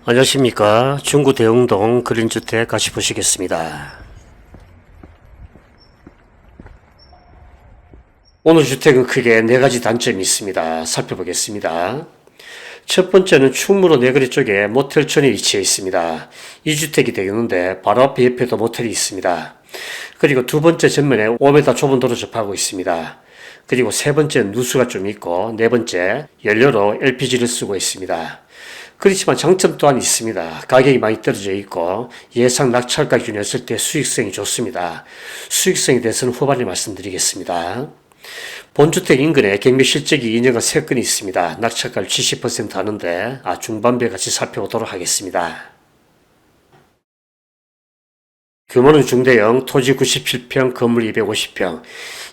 안녕하십니까. 중구 대흥동 그린주택 같이 보시겠습니다. 오늘 주택은 크게 4가지 단점이 있습니다. 살펴보겠습니다. 첫 번째는 충무로 내거리 쪽에 모텔촌이 위치해 있습니다. 이 주택이 되겠는데 바로 앞에 옆에도 모텔이 있습니다. 그리고 두 번째 전면에 5m 좁은 도로 접하고 있습니다. 그리고 세 번째는 누수가 좀 있고 네 번째 연료로 LPG를 쓰고 있습니다. 그렇지만 장점 또한 있습니다. 가격이 많이 떨어져 있고 예상 낙찰가 기준이었을 때 수익성이 좋습니다. 수익성에 대해서는 후반에 말씀드리겠습니다. 본주택 인근에 경매 실적이 인정한 3건이 있습니다. 낙찰가를 70% 하는데 중반부에 같이 살펴보도록 하겠습니다. 규모는 중대형, 토지 97평, 건물 250평,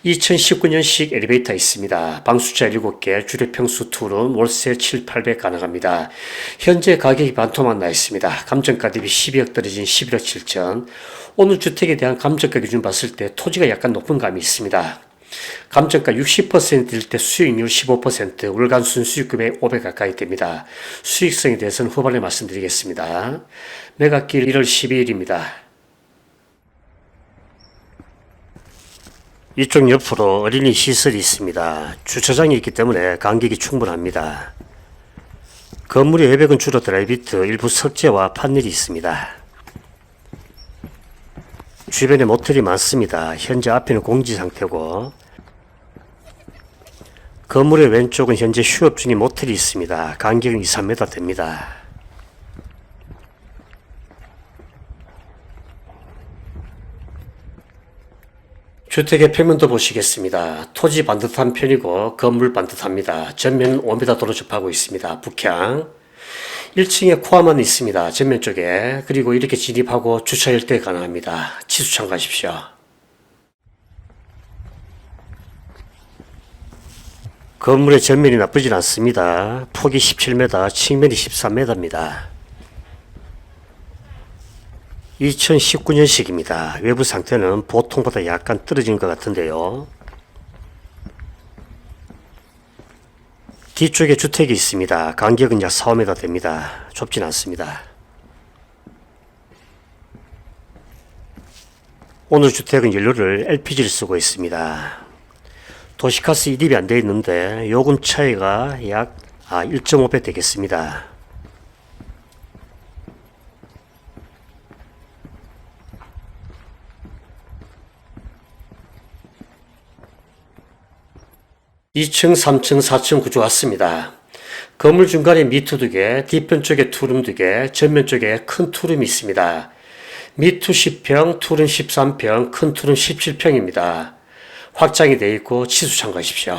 2019년식 엘리베이터 있습니다. 방수차 7개, 주례평수 투룸, 월세 7,800 가능합니다. 현재 가격이 반토막 나 있습니다. 감정가 대비 12억 떨어진 11억 7천. 오늘 주택에 대한 감정가 기준 봤을 때 토지가 약간 높은 감이 있습니다. 감정가 60%일 때 수익률 15%, 월간 순수익금액 500 가까이 됩니다. 수익성에 대해서는 후반에 말씀드리겠습니다. 매각일 1월 12일입니다. 이쪽 옆으로 어린이 시설이 있습니다. 주차장이 있기 때문에 간격이 충분합니다. 건물의 외벽은 주로 드라이비트, 일부 석재와 판넬이 있습니다. 주변에 모텔이 많습니다. 현재 앞에는 공지 상태고 건물의 왼쪽은 현재 휴업 중인 모텔이 있습니다. 간격은 2, 3m 됩니다. 주택의 평면도 보시겠습니다. 토지 반듯한 편이고 건물 반듯합니다. 전면 5m 도로 접하고 있습니다. 북향 1층에 코아만 있습니다. 전면 쪽에. 그리고 이렇게 진입하고 주차 열대 가능합니다. 치수 참고하십시오. 건물의 전면이 나쁘진 않습니다. 폭이 17m, 측면이 13m입니다. 2019년식입니다. 외부 상태는 보통보다 약간 떨어진 것 같은데요. 뒤쪽에 주택이 있습니다. 간격은 약 4, 5m 됩니다. 좁진 않습니다. 오늘 주택은 연료를 LPG를 쓰고 있습니다. 도시가스 이입이 안 되어 있는데 요금 차이가 약 1.5배 되겠습니다. (2층) (3층) (4층) 구조 같습니다. 건물 중간에 미투 2개, 뒤편 쪽에 투룸 2개, 전면 쪽에 큰 투룸이 있습니다. 미투 10평, 투룸 13평, 큰 투룸 17평입니다. 확장이 되어 있고 치수 참고하십시오.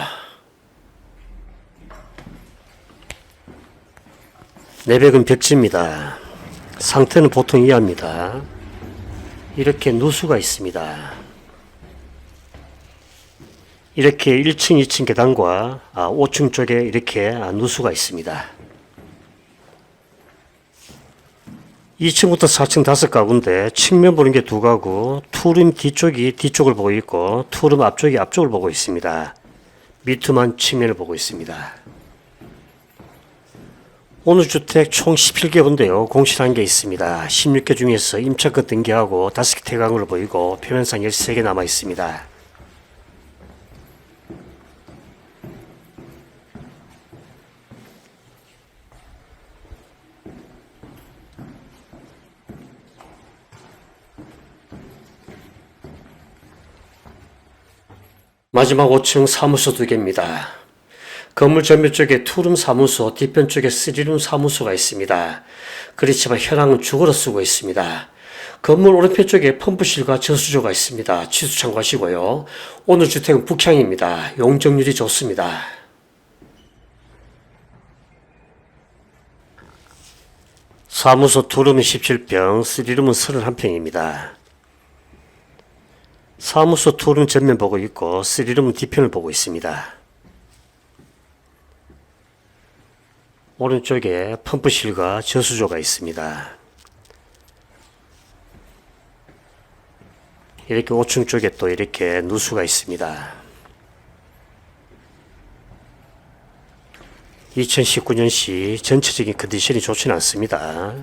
내벽은 벽지입니다. 상태는 보통 이해합니다. 이렇게 누수가 있습니다. 이렇게 1층, 2층 계단과 5층 쪽에 이렇게 누수가 있습니다. 2층부터 4층 5가구인데 측면 보는 게 2가구, 투룸 뒤쪽이 뒤쪽을 보고 있고 투룸 앞쪽이 앞쪽을 보고 있습니다. 미투만 측면을 보고 있습니다. 오늘 주택 총 17개인데요. 공실한 게 있습니다. 16개 중에서 임차권 등기하고 5개 퇴강으로 보이고 표면상 13개 남아 있습니다. 마지막 5층 사무소 2개입니다. 건물 전면 쪽에 투룸 사무소, 뒤편 쪽에 3룸 사무소가 있습니다. 그렇지만 현황은 주거로 쓰고 있습니다. 건물 오른편 쪽에 펌프실과 저수조가 있습니다. 치수 참고하시고요. 오늘 주택은 북향입니다. 용적률이 좋습니다. 사무소 투룸은 17평, 3룸은 31평입니다. 사무소 투룸 전면 보고 있고 3룸은 뒤편을 보고 있습니다. 오른쪽에 펌프실과 저수조가 있습니다. 이렇게 5층 쪽에 또 이렇게 누수가 있습니다. 2019년시 전체적인 컨디션이 좋지는 않습니다.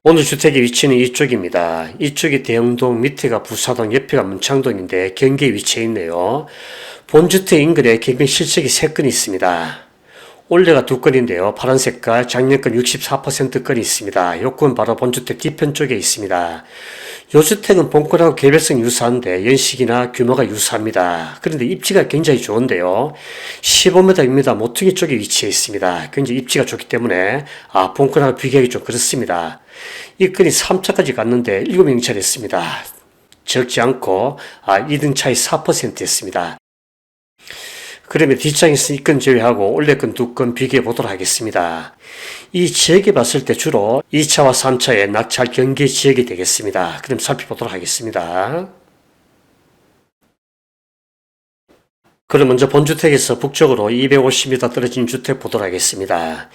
오늘 주택의 위치는 이쪽입니다. 이쪽이 대흥동, 밑에가 부사동, 옆에가 문창동인데 경계에 위치해 있네요. 본주택 인근에 경매 실적이 3건이 있습니다. 올해가 2건인데요. 파란 색깔 작년건 64%건이 있습니다. 요건 바로 본주택 뒤편 쪽에 있습니다. 요 주택은 본건하고 개별성 유사한데 연식이나 규모가 유사합니다. 그런데 입지가 굉장히 좋은데요. 15m입니다. 모퉁이 쪽에 위치해 있습니다. 굉장히 입지가 좋기 때문에 본건하고 비교하기 좀 그렇습니다. 이 건이 3차까지 갔는데 7명차였습니다. 적지 않고 2등 차이 4%였습니다. 그러면 뒷장에서 이 건 제외하고 올해 건 2건 비교해 보도록 하겠습니다. 이 지역에 봤을 때 주로 2차와 3차의 낙찰 경계 지역이 되겠습니다. 그럼 살펴보도록 하겠습니다. 그럼 먼저 본주택에서 북쪽으로 250m 떨어진 주택 보도록 하겠습니다.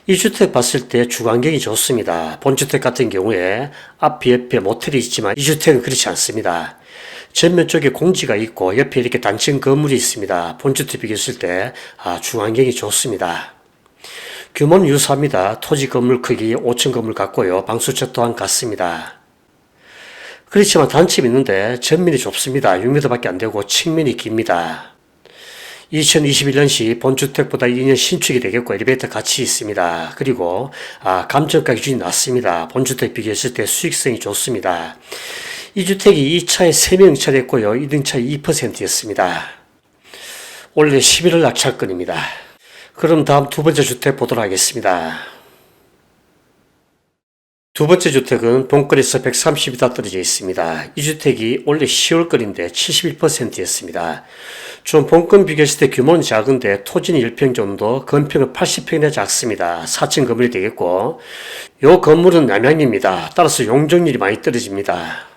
이 주택 봤을 때 주간경이 좋습니다. 본주택 같은 경우에 앞 옆에 모텔이 있지만 이 주택은 그렇지 않습니다. 전면 쪽에 공지가 있고 옆에 이렇게 단층 건물이 있습니다. 본주택 비교했을 때 주간경이 좋습니다. 규모는 유사합니다. 토지 건물 크기 5층 건물 같고요. 방수처 또한 같습니다. 그렇지만 단점이 있는데 전면이 좁습니다. 6m밖에 안 되고 측면이 깁니다. 2021년시 본주택보다 2년 신축이 되겠고 엘리베이터 같이 있습니다. 그리고 감정가 기준이 낮습니다. 본주택 비교했을 때 수익성이 좋습니다. 이 주택이 2차에 3명 낙찰됐고요. 2등차 2%였습니다. 올해 11월 낙찰건입니다. 그럼 다음 두 번째 주택 보도록 하겠습니다. 두 번째 주택은 본건에서 130m 떨어져 있습니다. 이 주택이 원래 10월 건인데 71%였습니다. 좀 본건 비교했을 때 규모는 작은데 토지는 10평 정도, 건평은 80평이나 작습니다. 4층 건물이 되겠고 이 건물은 남향입니다. 따라서 용적률이 많이 떨어집니다.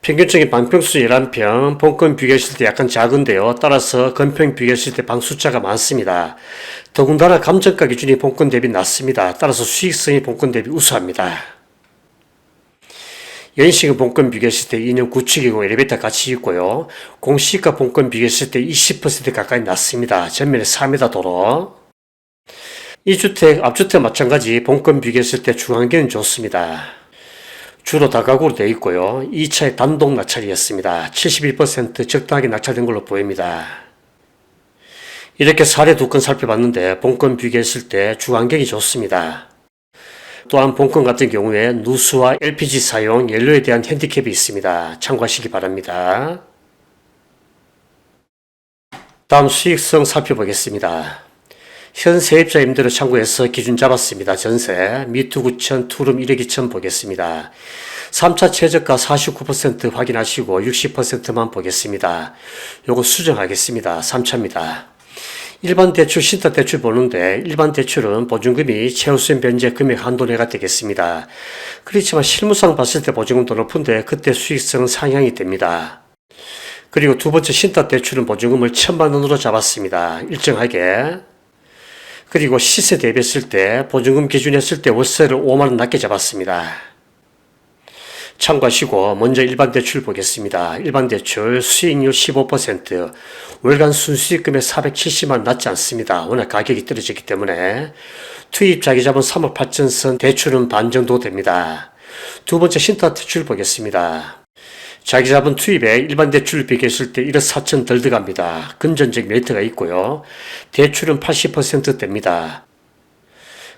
평균적인 방평수 11평, 본건 비교했을 때 약간 작은데요. 따라서 건평 비교했을 때 방수자가 많습니다. 더군다나 감정가 기준이 본건 대비 낮습니다. 따라서 수익성이 본건 대비 우수합니다. 연식은 본건 비교했을 때 2년 구축이고 엘리베이터 같이 있고요. 공시가 본건 비교했을 때 20% 가까이 낮습니다. 전면에 4m 도로. 이 주택, 앞주택 마찬가지 본건 비교했을 때 주간경은 좋습니다. 주로 다가구로 되어 있고요. 2차의 단독 낙찰이었습니다. 71% 적당하게 낙찰된 걸로 보입니다. 이렇게 사례 2건 살펴봤는데 본건 비교했을 때 주간경이 좋습니다. 또한 본건 같은 경우에 누수와 LPG 사용, 연료에 대한 핸디캡이 있습니다. 참고하시기 바랍니다. 다음 수익성 살펴보겠습니다. 현 세입자 임대료 참고해서 기준 잡았습니다. 전세, 미투 9천, 투룸 1억 2천 보겠습니다. 3차 최저가 49% 확인하시고 60%만 보겠습니다. 요거 수정하겠습니다. 3차입니다. 일반 대출, 신탁 대출 보는데 일반 대출은 보증금이 최우선 변제 금액 한도 내가 되겠습니다. 그렇지만 실무상 봤을 때 보증금도 높은데 그때 수익성은 상향이 됩니다. 그리고 두 번째 신탁 대출은 보증금을 1,000만 원으로 잡았습니다. 일정하게. 그리고 시세 대비했을 때 보증금 기준했을 때 월세를 5만 원 낮게 잡았습니다. 참고하시고 먼저 일반 대출 보겠습니다. 일반 대출 수익률 15%, 월간 순수익금액 470만 원 낮지 않습니다. 워낙 가격이 떨어졌기 때문에 투입 자기자본 3억 8천 선, 대출은 반 정도 됩니다. 두 번째 신탁 대출 보겠습니다. 자기자본 투입에 일반 대출을 비교했을 때 1억 4천 덜 들어갑니다. 금전적 메리트가 있고요. 대출은 80%대입니다.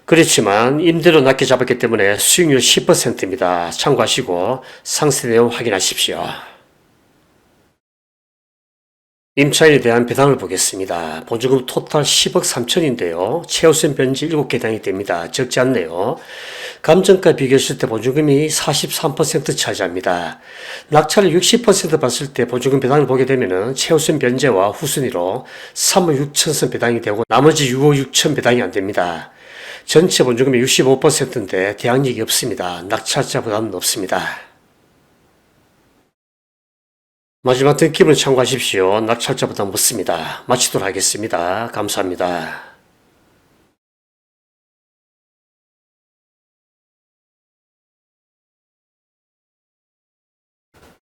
그렇지만 임대료 낮게 잡았기 때문에 수익률 10%입니다. 참고하시고 상세 내용 확인하십시오. 임차인에 대한 배당을 보겠습니다. 보증금 토탈 10억 3천인데요. 최우선 변제 7개 당이 됩니다. 적지 않네요. 감정가 비교했을 때 보증금이 43% 차지합니다. 낙찰을 60% 봤을 때 보증금 배당을 보게 되면 최우선 변제와 후순위로 3억 6천선 배당이 되고 나머지 6억 6천 배당이 안 됩니다. 전체 보증금이 65%인데 대항력이 없습니다. 낙찰자 부담은 없습니다. 마지막 등기부는 참고하십시오. 낙찰자 부담 없습니다. 마치도록 하겠습니다. 감사합니다.